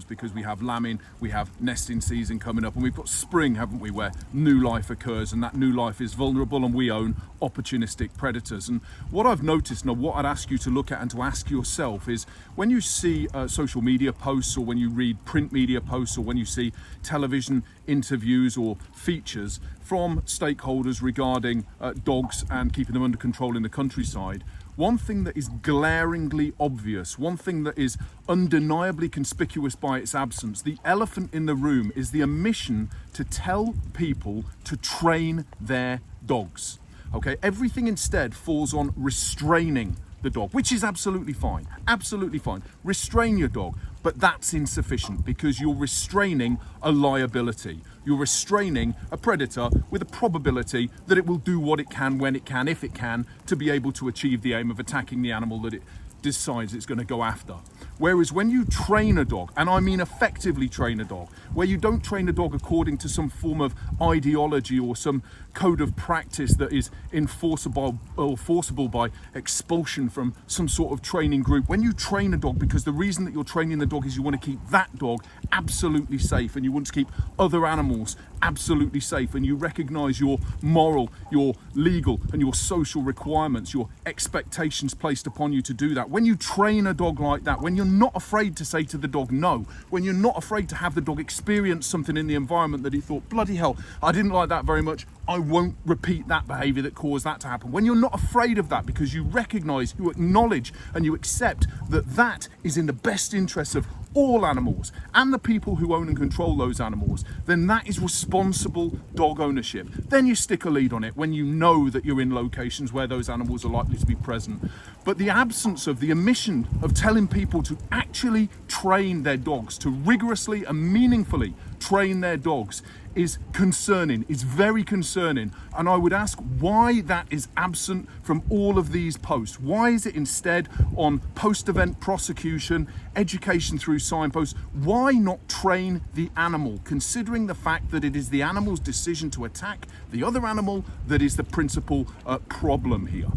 because we have lambing, we have nesting season coming up, and we've got spring, haven't we, where new life occurs, and that new life is vulnerable, and we own opportunistic predators. And what I've noticed, and what I'd ask you to look at and to ask yourself, is when you see social media posts, or when you read print media posts, or when you see television interviews or features from stakeholders regarding dogs and keeping them under control in the countryside, one thing that is glaringly obvious, one thing that is undeniably conspicuous by its absence, the elephant in the room, is the omission to tell people to train their dogs. Okay, everything instead falls on restraining the dog, which is absolutely fine, absolutely fine. Restrain your dog, but that's insufficient because you're restraining a liability. You're restraining a predator with a probability that it will do what it can, when it can, if it can, to be able to achieve the aim of attacking the animal that it decides it's going to go after. Whereas when you train a dog, and I mean effectively train a dog, where you don't train a dog according to some form of ideology or some code of practice that is enforceable or forcible by expulsion from some sort of training group, when you train a dog because the reason that you're training the dog is you want to keep that dog absolutely safe, and you want to keep other animals absolutely safe, and you recognize your moral, your legal and your social requirements, your expectations placed upon you to do that, when you train a dog like that, when you're not afraid to say to the dog no, when you're not afraid to have the dog experience something in the environment that he thought, bloody hell, I didn't like that very much, I won't repeat that behavior that caused that to happen. When you're not afraid of that because you recognize, you acknowledge and you accept that that is in the best interests of all animals and the people who own and control those animals, then that is responsible dog ownership. Then you stick a lead on it when you know that you're in locations where those animals are likely to be present. But the absence of, the omission of telling people to actually train their dogs, to rigorously and meaningfully train their dogs, is concerning, is very concerning. And I would ask why that is absent from all of these posts. Why is it instead on post-event prosecution, education through signposts? Why not train the animal, considering the fact that it is the animal's decision to attack the other animal that is the principal problem here?